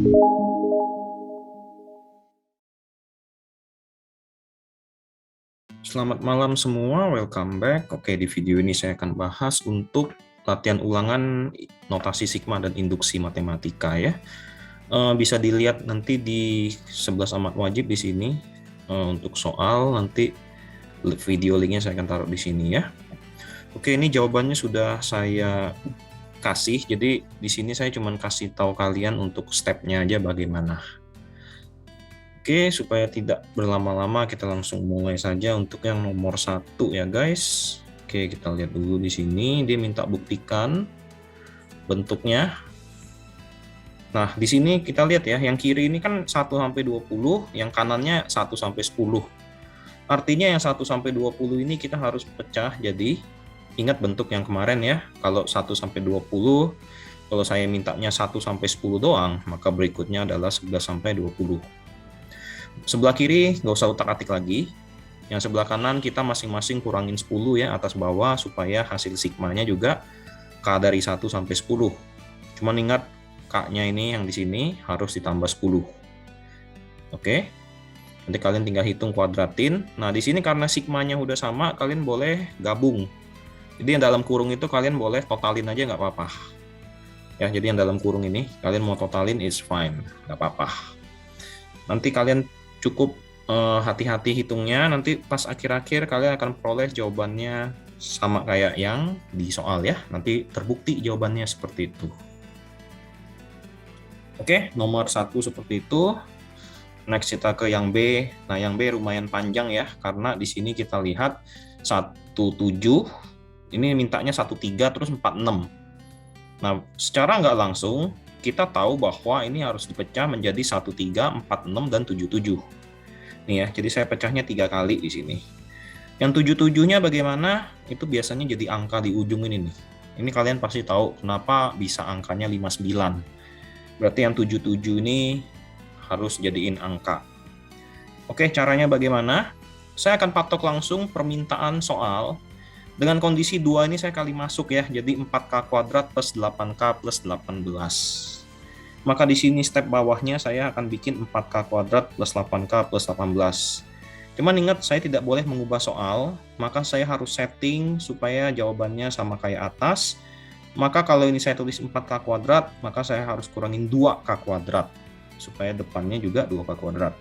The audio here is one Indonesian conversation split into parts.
Selamat malam semua, welcome back. Oke, di video ini saya akan bahas untuk latihan ulangan notasi sigma dan induksi matematika ya. Bisa dilihat nanti di 11 amat wajib di sini untuk soal, nanti video linknya saya akan taruh di sini ya. Oke, ini jawabannya sudah saya kasih, jadi di sini saya cuma kasih tahu kalian untuk stepnya aja bagaimana. Oke, supaya tidak berlama-lama kita langsung mulai saja untuk yang nomor 1 ya guys. Oke, kita lihat dulu di sini, dia minta buktikan bentuknya. Nah, di sini kita lihat ya, yang kiri ini kan 1 sampai 20, yang kanannya 1 sampai 10. Artinya yang 1 sampai 20 ini kita harus pecah, jadi ingat bentuk yang kemarin ya. Kalau 1 sampai 20, kalau saya mintanya 1 sampai 10 doang, maka berikutnya adalah 11 sampai 20. Sebelah kiri nggak usah utak-atik lagi. Yang sebelah kanan kita masing-masing kurangin 10 ya, atas bawah, supaya hasil sigmanya juga K dari 1 sampai 10. Cuman ingat K-nya ini yang di sini harus ditambah 10. Oke. Nanti kalian tinggal hitung kuadratin. Nah, di sini karena sigmanya udah sama, kalian boleh gabung. Jadi yang dalam kurung itu kalian boleh totalin aja nggak apa-apa. Ya, jadi yang dalam kurung ini kalian mau totalin is fine, nggak apa-apa. Nanti kalian cukup hati-hati hitungnya, nanti pas akhir-akhir kalian akan peroleh jawabannya sama kayak yang di soal ya, nanti terbukti jawabannya seperti itu. Oke, nomor 1 seperti itu. Next kita ke yang B. Nah, yang B lumayan panjang ya, karena di sini kita lihat 17, ini mintanya 13 terus 46. Nah, secara nggak langsung kita tahu bahwa ini harus dipecah menjadi 13, 46, dan 77. Nih ya, jadi saya pecahnya 3 kali di sini. Yang 77-nya bagaimana? Itu biasanya jadi angka di ujung ini nih. Ini kalian pasti tahu kenapa bisa angkanya 59. Berarti yang 77 ini harus jadiin angka. Oke, caranya bagaimana? Saya akan patok langsung permintaan soal. Dengan kondisi 2 ini saya kali masuk ya, jadi 4K kuadrat plus 8K plus 18. Maka di sini step bawahnya saya akan bikin 4K kuadrat plus 8K plus 18. Cuman ingat, saya tidak boleh mengubah soal, maka saya harus setting supaya jawabannya sama kayak atas. Maka kalau ini saya tulis 4K kuadrat, maka saya harus kurangin 2K kuadrat, supaya depannya juga 2K kuadrat.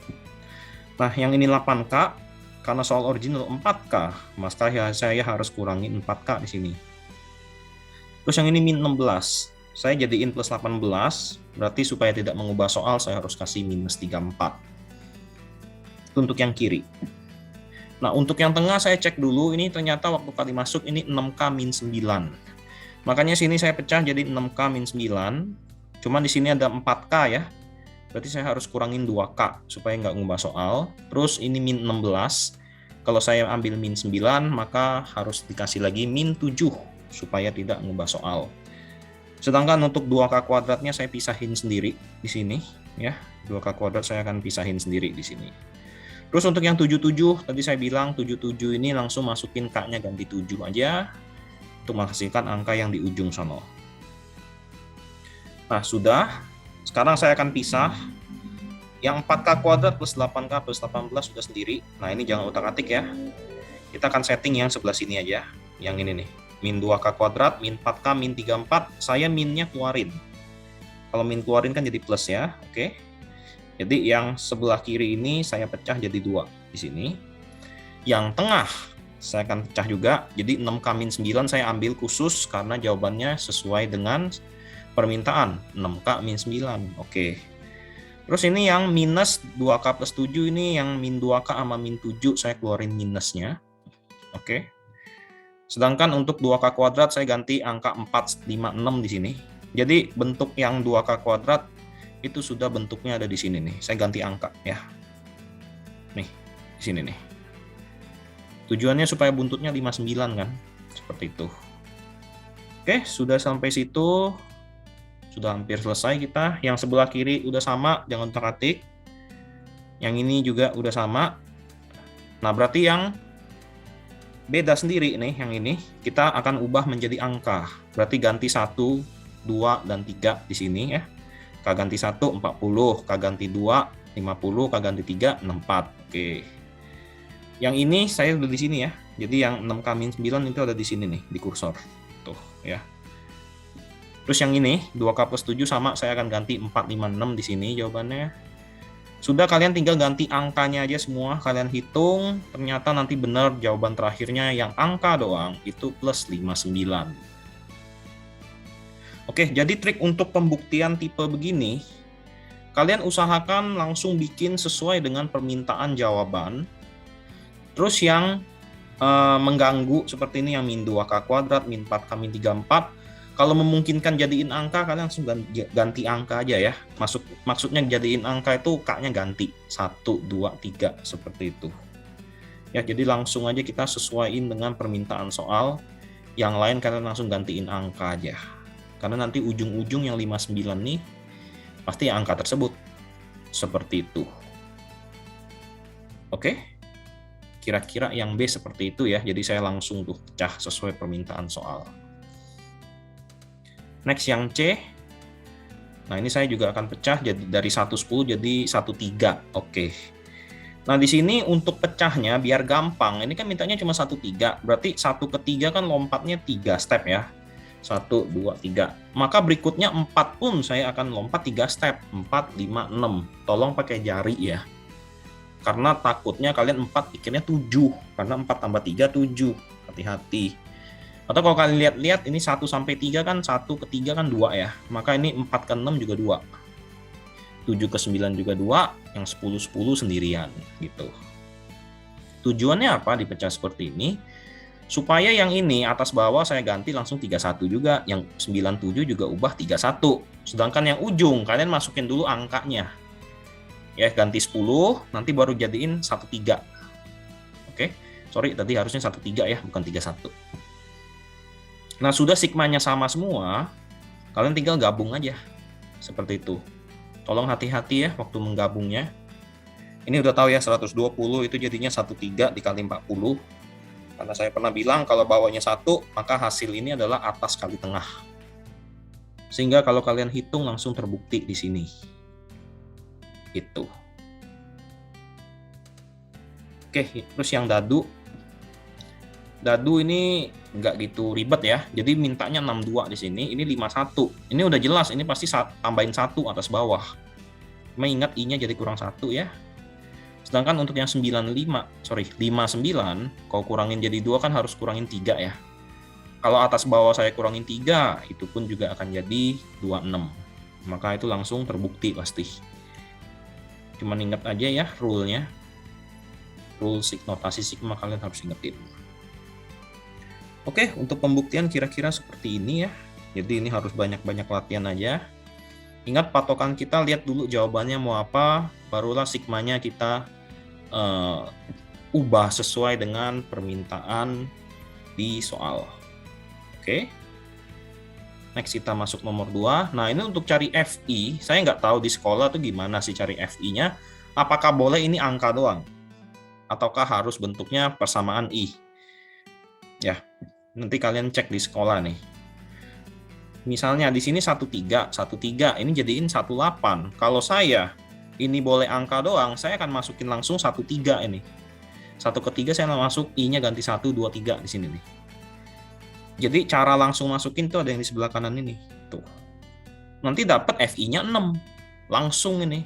Nah, yang ini 8K, karena soal original 4K, maka saya harus kurangin 4K di sini. Terus yang ini min 16. Saya jadiin plus 18, berarti supaya tidak mengubah soal, saya harus kasih minus 34. Itu untuk yang kiri. Nah, untuk yang tengah saya cek dulu, ini ternyata waktu kali masuk ini 6K min 9. Makanya sini saya pecah jadi 6K min 9. Cuman di sini ada 4K ya. Berarti saya harus kurangin 2K supaya nggak ngubah soal. Terus ini min 16. Kalau saya ambil min 9, maka harus dikasih lagi min 7 supaya tidak ngubah soal. Sedangkan untuk 2K kuadratnya saya pisahin sendiri di sini ya. 2K kuadrat saya akan pisahin sendiri di sini. Terus untuk yang 77 tadi saya bilang 77 ini langsung masukin K-nya ganti 7 aja untuk menghasilkan angka yang di ujung sana. Nah, sudah. Sekarang saya akan pisah. Yang 4K kuadrat plus 8K plus 18 sudah sendiri. Nah, ini jangan utak-atik ya. Kita akan setting yang sebelah sini aja. Yang ini nih. Min 2K kuadrat, min 4K, min 34, saya minnya keluarin. Kalau min keluarin kan jadi plus ya, oke. Jadi yang sebelah kiri ini saya pecah jadi 2 di sini. Yang tengah saya akan pecah juga, jadi 6K min 9 saya ambil khusus karena jawabannya sesuai dengan permintaan, 6K min 9, oke. Terus ini yang minus 2K plus 7 ini, yang min 2K sama min 7 saya keluarin minusnya, oke. Sedangkan untuk 2K kuadrat saya ganti angka 456 di sini. Jadi bentuk yang 2K kuadrat itu sudah bentuknya ada di sini nih. Saya ganti angka ya. Nih, di sini nih. Tujuannya supaya buntutnya 59 kan. Seperti itu. Oke, sudah sampai situ. Sudah hampir selesai kita. Yang sebelah kiri udah sama, jangan utak-atik. Yang ini juga udah sama. Nah, berarti yang beda sendiri nih, yang ini kita akan ubah menjadi angka. Berarti ganti 1, 2, dan 3 di sini ya. K ganti 1, 40. K ganti 2, 50. K ganti 3, 64. Oke. Yang ini saya udah di sini ya. Jadi yang 6K-9 itu ada di sini nih, di kursor. Tuh ya. Terus yang ini 2K plus 7 sama, saya akan ganti 456 di sini jawabannya. Sudah, kalian tinggal ganti angkanya aja semua, kalian hitung, ternyata nanti benar jawaban terakhirnya yang angka doang itu plus 59. Oke, jadi trik untuk pembuktian tipe begini, kalian usahakan langsung bikin sesuai dengan permintaan jawaban. Terus yang mengganggu seperti ini yang min 2K kuadrat, min 4K, min 34, kalau memungkinkan jadiin angka, kalian langsung ganti angka aja ya. Maksudnya jadiin angka itu K-nya ganti 1, 2, 3 seperti itu. Ya, jadi langsung aja kita sesuaiin dengan permintaan soal. Yang lain kalian langsung gantiin angka aja. Karena nanti ujung-ujung yang 59 nih pasti angka tersebut. Seperti itu. Oke? Kira-kira yang B seperti itu ya. Jadi saya langsung tuh pecah sesuai permintaan soal. Next yang C. Nah, ini saya juga akan pecah jadi dari 110 jadi 13. Oke. Nah, di sini untuk pecahnya biar gampang. Ini kan mintanya cuma 13. Berarti 1 ke 3 kan lompatnya 3 step ya. 1, 2, 3. Maka berikutnya 4 pun saya akan lompat 3 step. 4, 5, 6. Tolong pakai jari ya. Karena takutnya kalian 4 pikirnya 7. Karena 4 tambah 3, 7. Hati-hati. Atau kalau kalian lihat-lihat ini 1 sampai 3 kan 1 ke 3 kan 2 ya. Maka ini 4 ke 6 juga 2. 7 ke 9 juga 2, yang 10 sendirian gitu. Tujuannya apa dipecah seperti ini? Supaya yang ini atas bawah saya ganti langsung 31 juga, yang 97 juga ubah 31. Sedangkan yang ujung kalian masukin dulu angkanya. Ya, ganti 10, nanti baru jadiin 13. Oke. Sorry, tadi harusnya 13 ya, bukan 31. Nah, sudah sigmanya sama semua, kalian tinggal gabung aja. Seperti itu. Tolong hati-hati ya waktu menggabungnya. Ini udah tahu ya, 120 itu jadinya 13 dikali 40. Karena saya pernah bilang kalau bawahnya 1, maka hasil ini adalah atas kali tengah. Sehingga kalau kalian hitung langsung terbukti di sini. Itu. Oke, terus yang dadu. Dadu ini nggak gitu ribet ya. Jadi mintanya 62 di sini, ini 51. Ini udah jelas, ini pasti tambahin 1 atas bawah. Cuma ingat I-nya jadi kurang 1 ya. Sedangkan untuk yang 59, kalau kurangin jadi 2 kan harus kurangin 3 ya. Kalau atas bawah saya kurangin 3, itu pun juga akan jadi 26. Maka itu langsung terbukti pasti. Cuman ingat aja ya rule-nya. Rule notasi sigma kalian harus ingetin. Oke, untuk pembuktian kira-kira seperti ini ya. Jadi ini harus banyak-banyak latihan aja. Ingat patokan kita, lihat dulu jawabannya mau apa, barulah sigmanya kita ubah sesuai dengan permintaan di soal. Oke. Next kita masuk nomor 2. Nah, ini untuk cari FI, saya nggak tahu di sekolah tuh gimana sih cari FI-nya. Apakah boleh ini angka doang? Ataukah harus bentuknya persamaan I? Ya, nanti kalian cek di sekolah nih. Misalnya di sini 13 ini jadiin 18. Kalau saya ini boleh angka doang, saya akan masukin langsung 13 ini. 1 ke 3 saya masuk I-nya ganti 1, 2, 3 di sini nih. Jadi cara langsung masukin tuh ada yang di sebelah kanan ini. Tuh. Nanti dapat FI-nya 6. Langsung ini.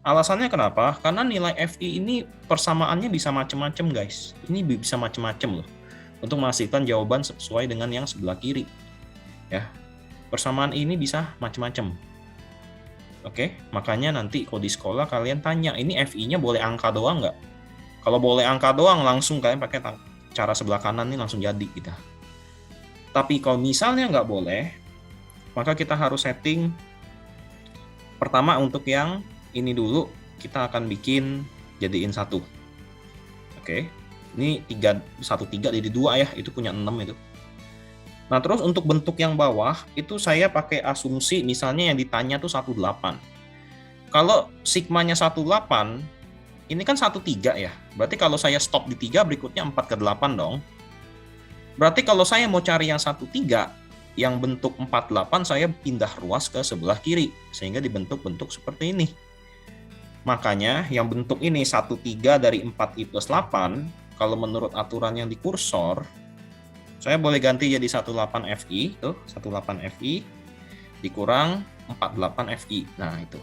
Alasannya kenapa? Karena nilai FI ini persamaannya bisa macam-macam guys. Ini bisa macam-macam loh. Untuk menghasilkan jawaban sesuai dengan yang sebelah kiri. Ya. Persamaan ini bisa macam-macam. Oke, makanya nanti kalau di sekolah kalian tanya, ini FI-nya boleh angka doang nggak? Kalau boleh angka doang, langsung kalian pakai cara sebelah kanan ini langsung jadi kita. Tapi kalau misalnya nggak boleh, maka kita harus setting pertama untuk yang ini dulu, kita akan bikin jadiin 1. Oke, ini 13 jadi 2 ya, itu punya 6 itu. Nah, terus untuk bentuk yang bawah, itu saya pakai asumsi misalnya yang ditanya tuh 18. Kalau sigmanya 18, ini kan 13 ya. Berarti kalau saya stop di 3, berikutnya 4 ke 8 dong. Berarti kalau saya mau cari yang 13, yang bentuk 48 saya pindah ruas ke sebelah kiri, sehingga dibentuk bentuk seperti ini. Makanya yang bentuk ini 1/3 dari 4i plus 8, kalau menurut aturan yang di kursor, saya boleh ganti jadi 18fi, tuh 18fi dikurang 48fi. Nah, itu.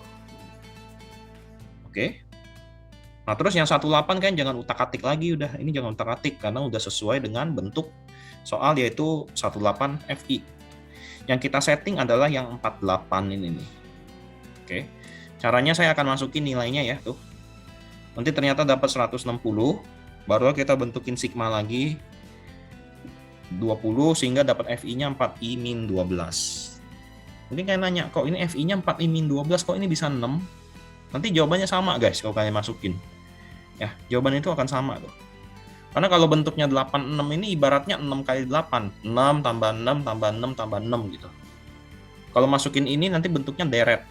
Oke. Nah, terus yang 18 kan jangan utak-atik lagi udah. Ini jangan utak-atik karena udah sesuai dengan bentuk soal, yaitu 18fi. Yang kita setting adalah yang 48 ini nih. Oke. Caranya saya akan masukin nilainya ya, tuh. Nanti ternyata dapat 160, baru kita bentukin sigma lagi 20 sehingga dapat FI-nya 4i-12. Mungkin kalian nanya, kok ini FI-nya 4i-12, kok ini bisa 6? Nanti jawabannya sama guys kalau kalian masukin. Ya, jawaban itu akan sama tuh. Karena kalau bentuknya 86 ini ibaratnya 6 kali 8. 6 tambah 6 tambah 6 tambah 6 gitu. Kalau masukin ini nanti bentuknya deret.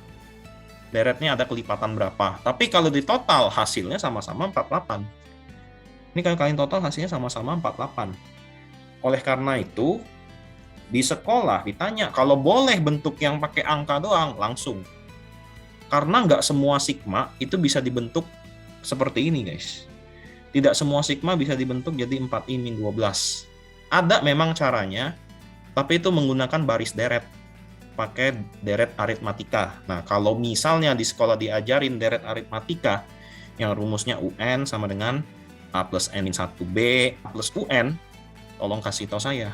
Deretnya ada kelipatan berapa. Tapi kalau di total hasilnya sama-sama 48. Ini kalau kalian total hasilnya sama-sama 48. Oleh karena itu, di sekolah ditanya, kalau boleh bentuk yang pakai angka doang, langsung. Karena nggak semua sigma itu bisa dibentuk seperti ini, guys. Tidak semua sigma bisa dibentuk jadi 4i-12. Ada memang caranya, tapi itu menggunakan baris deret. Pakai deret aritmatika. Nah, kalau misalnya di sekolah diajarin deret aritmatika, yang rumusnya UN sama dengan A plus N-1B, A plus UN, tolong kasih tahu saya.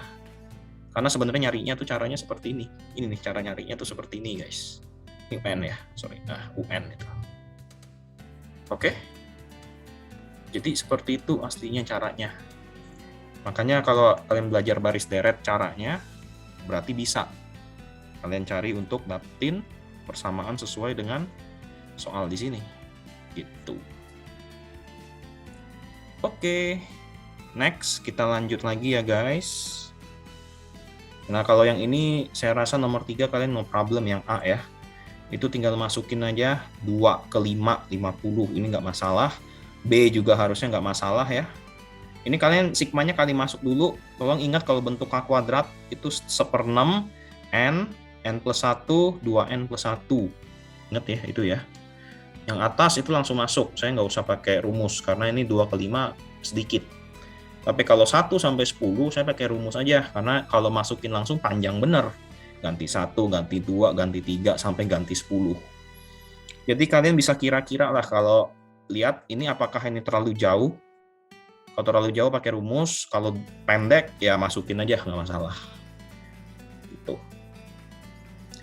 Karena sebenarnya nyarinya tuh caranya seperti ini. Ini nih cara nyarinya tuh seperti ini, guys. Ini UN ya, sorry. Nah, UN itu. Oke. Jadi seperti itu aslinya caranya. Makanya kalau kalian belajar baris deret caranya, berarti bisa. Kalian cari untuk dapetin persamaan sesuai dengan soal di sini. Gitu. Oke. Next, kita lanjut lagi ya, guys. Nah, kalau yang ini saya rasa nomor 3 kalian no problem, yang A ya. Itu tinggal masukin aja 2 ke 5, 50. Ini nggak masalah. B juga harusnya nggak masalah ya. Ini kalian sigmanya kali masuk dulu. Tolong ingat kalau bentuk K kuadrat itu 1/6 N plus 1, 2N plus 1. Ingat ya, itu ya. Yang atas itu langsung masuk. Saya nggak usah pakai rumus, karena ini 2 ke 5 sedikit. Tapi kalau 1 sampai 10, saya pakai rumus aja. Karena kalau masukin langsung panjang bener. Ganti 1, ganti 2, ganti 3, sampai ganti 10. Jadi kalian bisa kira-kira lah kalau lihat ini apakah ini terlalu jauh. Kalau terlalu jauh pakai rumus, kalau pendek ya masukin aja, nggak masalah. Gitu.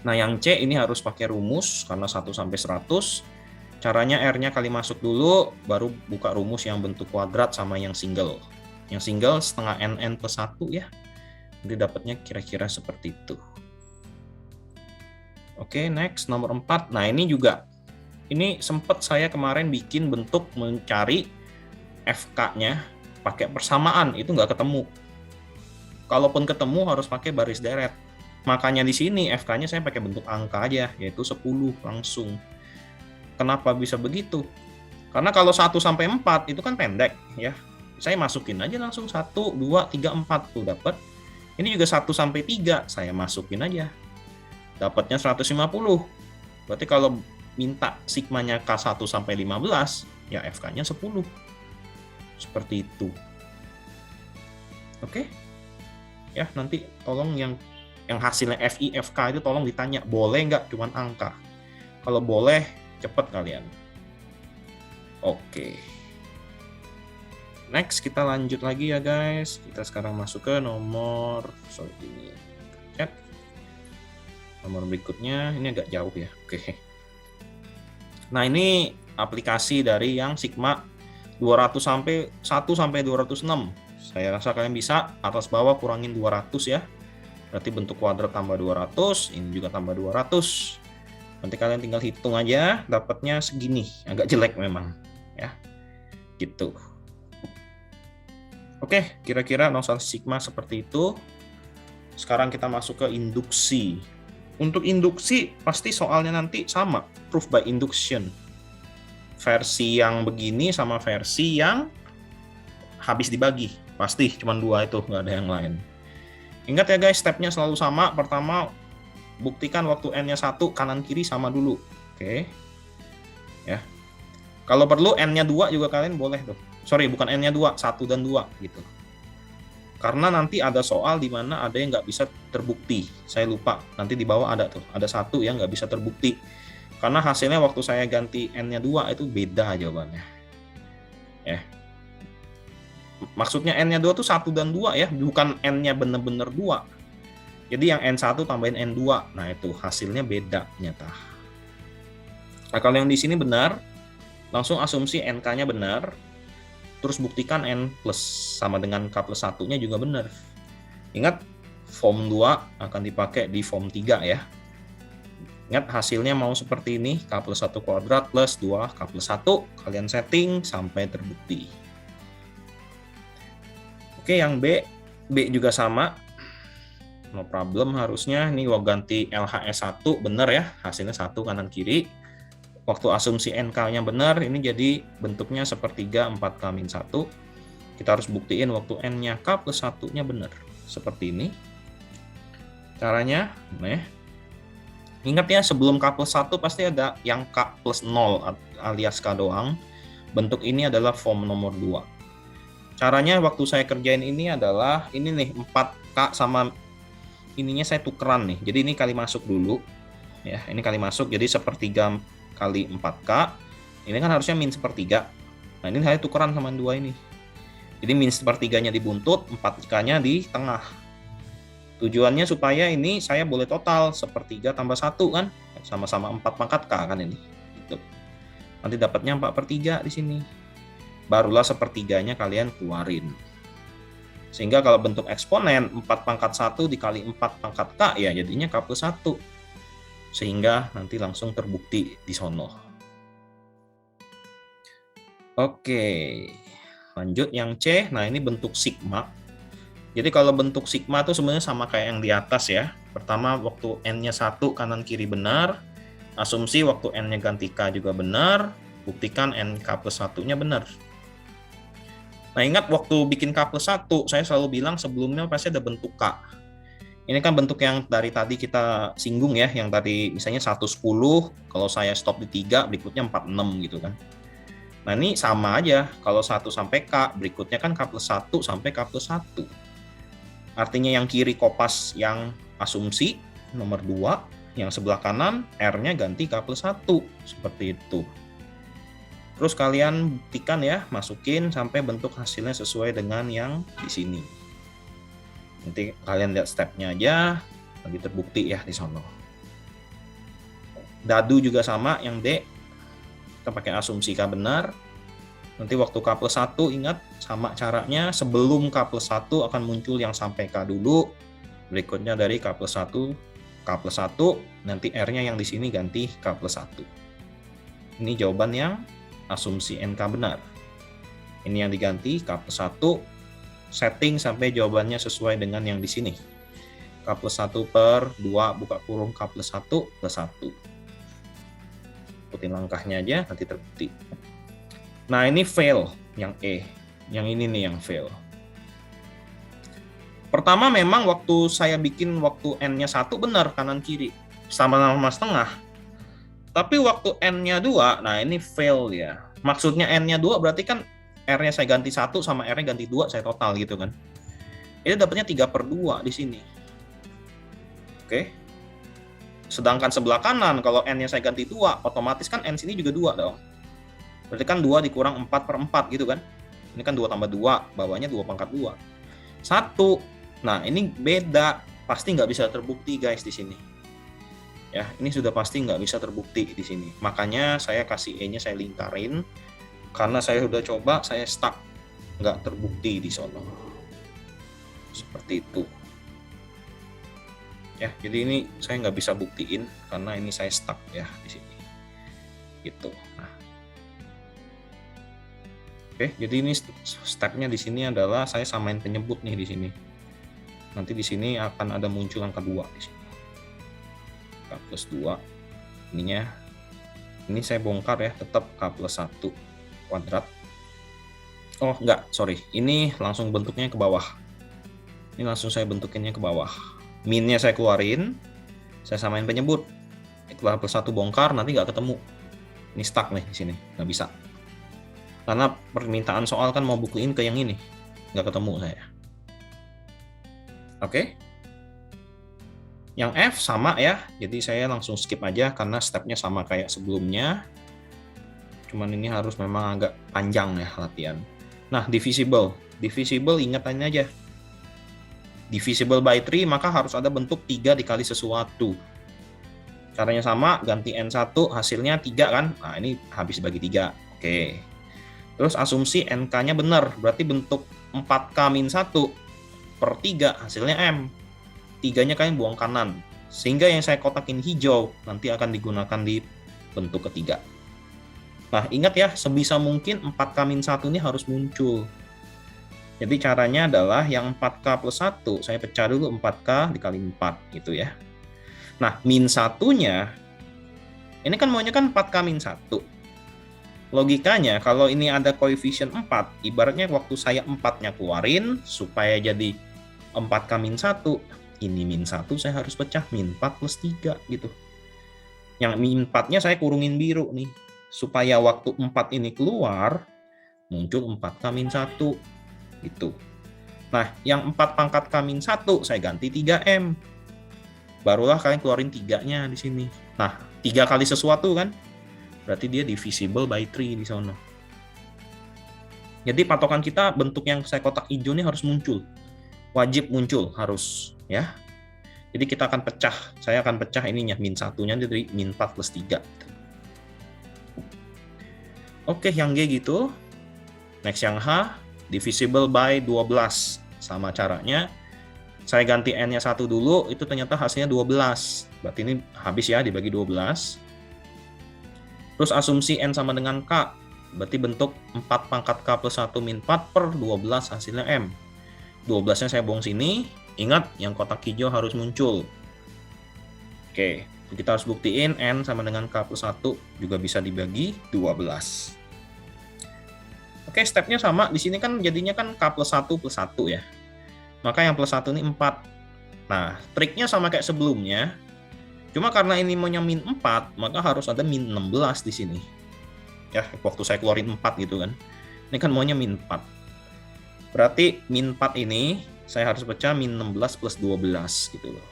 Nah, yang C ini harus pakai rumus karena 1 sampai 100. Caranya R-nya kali masuk dulu, baru buka rumus yang bentuk kuadrat sama yang single. Yang single setengah NN plus 1 ya. Nanti dapatnya kira-kira seperti itu. Oke, next nomor 4. Nah, ini juga. Ini sempat saya kemarin bikin bentuk mencari FK-nya pakai persamaan, itu nggak ketemu. Kalaupun ketemu harus pakai baris deret. Makanya di sini FK-nya saya pakai bentuk angka aja, yaitu 10 langsung. Kenapa bisa begitu? Karena kalau 1 sampai 4 itu kan pendek ya. Saya masukin aja langsung 1, 2, 3, 4 tuh dapat. Ini juga 1 sampai 3 saya masukin aja. Dapatnya 150. Berarti kalau minta sigmanya K1 sampai 15, ya FK-nya 10. Seperti itu. Oke? Ya, nanti tolong yang hasilnya FI, FK itu tolong ditanya, boleh nggak cuman angka? Kalau boleh, cepet kalian. Oke. Next, kita lanjut lagi ya guys. Kita sekarang masuk ke nomor, ini. Chat. Nomor berikutnya, ini agak jauh ya. Oke. Nah, ini aplikasi dari yang sigma 200 sampai 1 sampai 206. Saya rasa kalian bisa atas bawah kurangin 200 ya. Berarti bentuk kuadrat tambah 200, ini juga tambah 200. Nanti kalian tinggal hitung aja, dapatnya segini. Agak jelek memang ya. Gitu. Oke, kira-kira notal sigma seperti itu. Sekarang kita masuk ke induksi. Untuk induksi pasti soalnya nanti sama, proof by induction. Versi yang begini sama versi yang habis dibagi. Pasti cuma 2 itu, nggak ada yang lain. Ingat ya guys, stepnya selalu sama. Pertama, buktikan waktu n-nya 1 kanan kiri sama dulu. Oke. Ya. Kalau perlu n-nya 2 juga kalian boleh tuh. Sorry, bukan n-nya 2, 1 dan 2 gitu. Karena nanti ada soal di mana ada yang nggak bisa terbukti. Saya lupa, nanti di bawah ada tuh. Ada 1 yang nggak bisa terbukti. Karena hasilnya waktu saya ganti n-nya 2 itu beda jawabannya. Ya. Maksudnya n-nya 2 tuh 1 dan 2 ya, bukan n-nya bener-bener 2. Jadi yang N1 tambahin N2, nah itu hasilnya beda nyata. Nah kalau yang di sini benar, langsung asumsi NK-nya benar, terus buktikan N plus sama dengan K plus 1-nya juga benar. Ingat, form 2 akan dipakai di form 3 ya. Ingat hasilnya mau seperti ini, K plus 1 kuadrat plus 2 K plus 1, kalian setting sampai terbukti. Oke, yang B juga sama. No problem harusnya. Ini gua ganti LHS 1 benar ya, hasilnya 1 kanan kiri. Waktu asumsi NK-nya benar, ini jadi bentuknya sepertiga 4K-1. Kita harus buktiin waktu N-nya K plus 1-nya benar. Seperti ini. Caranya, ingat ya, sebelum K plus 1 pasti ada yang K plus 0 alias K doang. Bentuk ini adalah form nomor 2. Caranya waktu saya kerjain ini adalah, ini nih 4K sama ininya saya tukeran nih. Jadi ini kali masuk dulu. Ya, ini kali masuk, jadi sepertiga kali 4K. Ini kan harusnya min sepertiga. Nah, ini saya tukeran sama 2 ini. Jadi min sepertiganya di buntut, 4K-nya di tengah. Tujuannya supaya ini saya boleh total sepertiga tambah 1 kan. Sama-sama 4 pangkat K kan ini. Gitu. Nanti dapatnya 4/3 di sini. Barulah sepertiganya kalian keluarin. Sehingga kalau bentuk eksponen 4 pangkat 1 dikali 4 pangkat K ya jadinya K plus 1. Sehingga nanti langsung terbukti di sono. Oke, lanjut yang C. Nah ini bentuk sigma. Jadi kalau bentuk sigma itu sebenarnya sama kayak yang di atas ya. Pertama waktu N-nya 1 kanan kiri benar. Asumsi waktu N-nya ganti K juga benar. Buktikan NK plus 1-nya benar. Nah ingat waktu bikin K plus 1, saya selalu bilang sebelumnya pasti ada bentuk K. Ini kan bentuk yang dari tadi kita singgung ya, yang tadi misalnya 110, kalau saya stop di 3, berikutnya 46 gitu kan. Nah ini sama aja, kalau 1 sampai K, berikutnya kan K plus 1 sampai K plus 1. Artinya yang kiri kopas yang asumsi, nomor 2, yang sebelah kanan R-nya ganti K plus 1, seperti itu. Terus kalian buktikan ya, masukin sampai bentuk hasilnya sesuai dengan yang di sini. Nanti kalian lihat stepnya aja, lebih terbukti ya di sono. Dadu juga sama, yang D. Kita pakai asumsi K benar. Nanti waktu K plus 1, ingat sama caranya, sebelum K plus 1 akan muncul yang sampai K dulu. Berikutnya dari K plus 1, K plus 1, nanti R-nya yang di sini ganti K plus 1. Ini jawaban yang asumsi NK benar. Ini yang diganti K plus 1, setting sampai jawabannya sesuai dengan yang di sini. K plus 1 per 2 buka kurung K plus 1 plus 1. Ikutin langkahnya aja, nanti terbukti. Nah ini fail, yang E. Yang ini nih yang fail. Pertama memang waktu saya bikin waktu N-nya 1 benar kanan kiri. Sama-sama setengah. Tapi waktu N-nya 2, nah ini fail ya. Maksudnya N-nya 2 berarti kan R-nya saya ganti 1 sama R-nya ganti 2, saya total gitu kan. Ini dapatnya 3/2 di sini. Oke. Sedangkan sebelah kanan, kalau N-nya saya ganti 2, otomatis kan N sini juga 2 dong. Berarti kan 2 dikurang 4/4 gitu kan. Ini kan 2 tambah 2, bawahnya 2 pangkat 2. 1. Nah ini beda. Pasti nggak bisa terbukti guys di sini. Ya, ini sudah pasti nggak bisa terbukti di sini. Makanya saya kasih E-nya saya lingkarin, karena saya sudah coba, saya stuck, nggak terbukti di sono. Seperti itu. Ya, jadi ini saya nggak bisa buktiin karena ini saya stuck ya di sini. Gitu. Nah. Oke, jadi ini stepnya di sini adalah saya samain penyebut nih di sini. Nanti di sini akan ada muncul angka 2 di sini. K plus 2 ininya, ini saya bongkar ya, tetap K plus 1 kuadrat. Oh enggak, sorry, ini langsung bentuknya ke bawah. Ini langsung saya bentukinnya ke bawah. Minnya saya keluarin, saya samain penyebut. Setelah plus 1 bongkar, nanti nggak ketemu. Ini stuck nih di sini, nggak bisa. Karena permintaan soal kan mau bukuin ke yang ini, nggak ketemu saya. Oke. Yang F sama ya, jadi saya langsung skip aja karena stepnya sama kayak sebelumnya. Cuman ini harus memang agak panjang ya latihan. Nah, divisible. Divisible ingatannya aja. Divisible by 3, maka harus ada bentuk 3 dikali sesuatu. Caranya sama, ganti N1, hasilnya 3 kan? Nah, ini habis bagi 3. Oke. Terus asumsi NK-nya benar, berarti bentuk 4K-1 per 3, hasilnya M. 3-nya kalian buang kanan. Sehingga yang saya kotakin hijau, nanti akan digunakan di bentuk ketiga. Nah, ingat ya, sebisa mungkin 4K-1 ini harus muncul. Jadi caranya adalah yang 4K plus 1, saya pecah dulu 4K dikali 4 gitu ya. Nah, min 1-nya, ini kan maunya kan 4K-1. Logikanya, kalau ini ada koefisien 4, ibaratnya waktu saya 4-nya keluarin, supaya jadi 4K-1, ini min 1 saya harus pecah, min 4 plus 3 gitu. Yang min 4-nya saya kurungin biru nih, supaya waktu 4 ini keluar, muncul 4K-1 gitu. Nah, yang 4 pangkat K-1 saya ganti 3M. Barulah kalian keluarin 3-nya di sini. Nah, 3 kali sesuatu kan? Berarti dia divisible by 3 di sana. Jadi patokan kita bentuk yang saya kotak hijau ini harus muncul. Wajib muncul, harus ya. Jadi kita akan pecah. Saya akan pecah ininya, min 1-nya dari min 4 plus 3. Oke, yang G gitu. Next yang H, divisible by 12. Sama caranya. Saya ganti N-nya 1 dulu, itu ternyata hasilnya 12. Berarti ini habis ya, dibagi 12. Terus asumsi N sama dengan K. Berarti bentuk 4 pangkat K plus 1 min 4 per 12 hasilnya M. 12-nya saya buang sini. Ingat, yang kotak hijau harus muncul. Oke, kita harus buktiin N sama dengan K plus 1 juga bisa dibagi 12. Oke, stepnya sama. Di sini kan jadinya kan K plus 1 plus 1 ya. Maka yang plus 1 ini 4. Nah, triknya sama kayak sebelumnya. Cuma karena ini maunya min 4, maka harus ada min 16 di sini. Ya, waktu saya keluarin 4 gitu kan. Ini kan maunya min 4. Berarti min 4 ini saya harus pecah min 16 plus 12 gitu loh.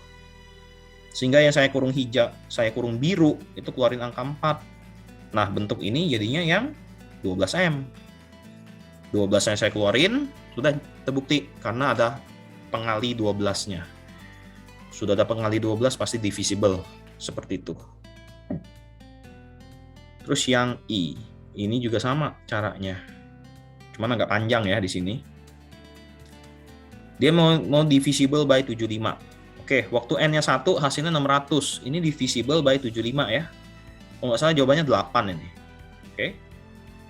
Sehingga yang saya kurung hijau, saya kurung biru, itu keluarin angka 4. Nah, bentuk ini jadinya yang 12M. 12-nya saya keluarin, sudah terbukti karena ada pengali 12-nya. Sudah ada pengali 12 pasti divisible seperti itu. Terus yang I, ini juga sama caranya. Cuman agak panjang ya di sini. Dia mau divisible by 75. Oke, waktu N-nya 1 hasilnya 600. Ini divisible by 75 ya. Kalau nggak salah jawabannya 8 ini. Oke.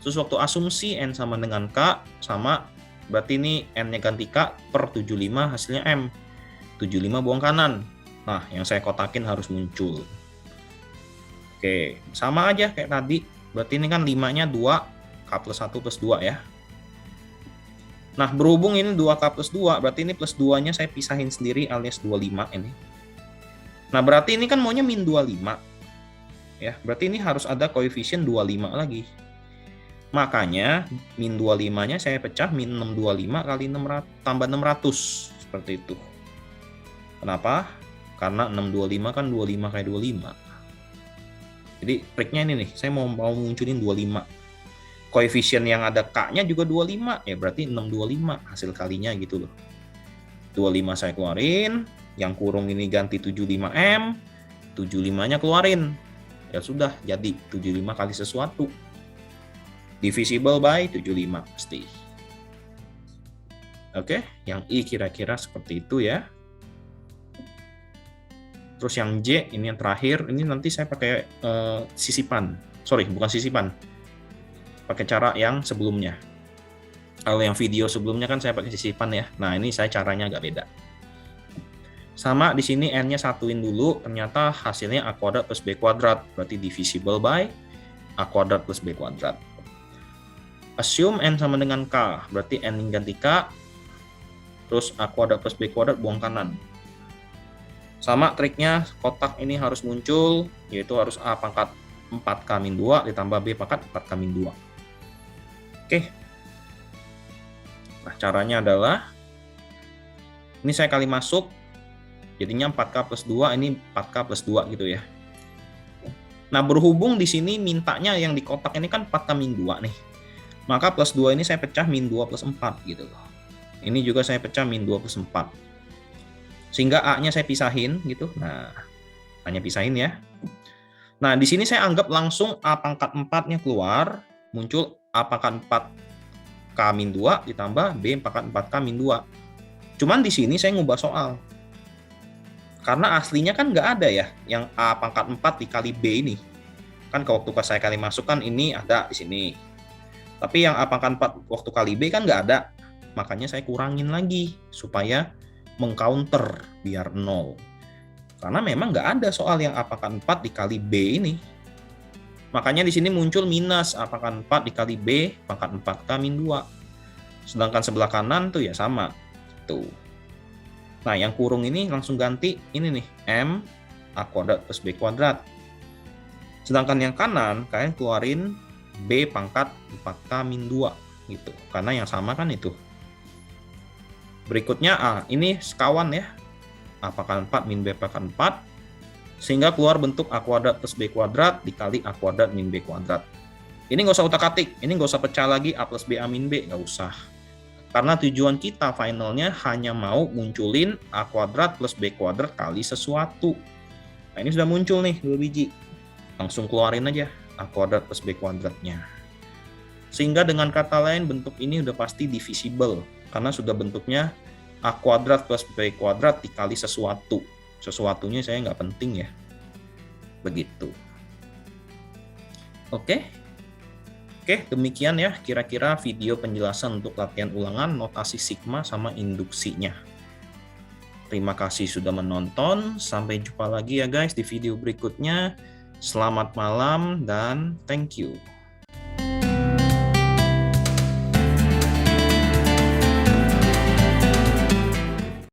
Terus waktu asumsi N sama dengan K, sama, berarti ini N-nya ganti K per 75 hasilnya M. 75 buang kanan. Nah, yang saya kotakin harus muncul. Oke, sama aja kayak tadi. Berarti ini kan 5-nya 2, K plus 1 plus 2 ya. Nah, berhubung ini 2K plus 2, berarti ini plus 2-nya saya pisahin sendiri alias 25 ini. Nah, berarti ini kan maunya min 25. Ya, berarti ini harus ada koefisien 25 lagi. Makanya min 25-nya saya pecah min 625 kali 600 tambah 600 seperti itu. Kenapa? Karena 625 kan 25 kali 25. Jadi triknya ini nih, saya mau munculin 25. Koefisien yang ada K-nya juga 25, ya berarti 625 hasil kalinya gitu loh. 25 saya keluarin, yang kurung ini ganti 75M, 75-nya keluarin. Ya sudah, jadi 75 kali sesuatu. Divisible by 75 pasti. Oke, yang I kira-kira seperti itu ya. Terus yang J, ini yang terakhir, ini nanti saya pakai sisipan. Sorry, bukan sisipan. Pakai cara yang sebelumnya. Kalau yang video sebelumnya kan saya pakai sisipan ya. Nah, ini saya caranya agak beda. Sama di sini N-nya satuin dulu, ternyata hasilnya A kuadrat plus B kuadrat. Berarti divisible by A kuadrat plus B kuadrat. Assume N sama dengan K, berarti N ganti K. terus A kuadrat plus B kuadrat buang kanan. Sama triknya, kotak ini harus muncul, yaitu harus A pangkat 4K-2 ditambah B pangkat 4K-2. Oke. Nah, caranya adalah, ini saya kali masuk, jadinya 4K plus 2, ini 4K plus 2 gitu ya. Nah, berhubung di sini mintanya yang di kotak ini kan 4K-2 nih. Maka plus 2 ini saya pecah min 2 plus 4 gitu loh. Ini juga saya pecah min 2 plus 4. Sehingga A-nya saya pisahin gitu. Nah, A-nya pisahin ya. Nah, di sini saya anggap langsung A pangkat 4-nya keluar, muncul A pangkat 4K-2 ditambah B pangkat 4K-2. Cuman di sini saya ngubah soal. Karena aslinya kan nggak ada ya, yang A pangkat 4 dikali B ini. Kan waktu pas saya kali masuk kan ini ada di sini. Tapi yang A pangkat 4 waktu kali B kan nggak ada. Makanya saya kurangin lagi, supaya mengcounter biar 0. Karena memang nggak ada soal yang A pangkat 4 dikali B ini. Makanya di sini muncul minus A pangkat 4 dikali B pangkat 4K-2. Sedangkan sebelah kanan tuh ya sama. Tuh. Nah, yang kurung ini langsung ganti ini nih, M A kuadrat plus B kuadrat. Sedangkan yang kanan kalian keluarin B pangkat 4K-2 gitu. Karena yang sama kan itu. Berikutnya A, ini sekawan ya. A pangkat 4 min B pangkat 4. Sehingga keluar bentuk A kuadrat plus B kuadrat dikali A kuadrat min B kuadrat. Ini nggak usah utak-atik, ini nggak usah pecah lagi A plus B A min B, nggak usah. Karena tujuan kita finalnya hanya mau munculin A kuadrat plus B kuadrat kali sesuatu. Nah, ini sudah muncul nih 2 biji. Langsung keluarin aja A kuadrat plus B kuadratnya. Sehingga dengan kata lain bentuk ini udah pasti divisible. Karena sudah bentuknya A kuadrat plus B kuadrat dikali sesuatu. Sesuatunya saya nggak penting ya. Begitu. Oke, demikian ya kira-kira video penjelasan untuk latihan ulangan notasi sigma sama induksinya. Terima kasih sudah menonton. Sampai jumpa lagi ya guys di video berikutnya. Selamat malam dan thank you.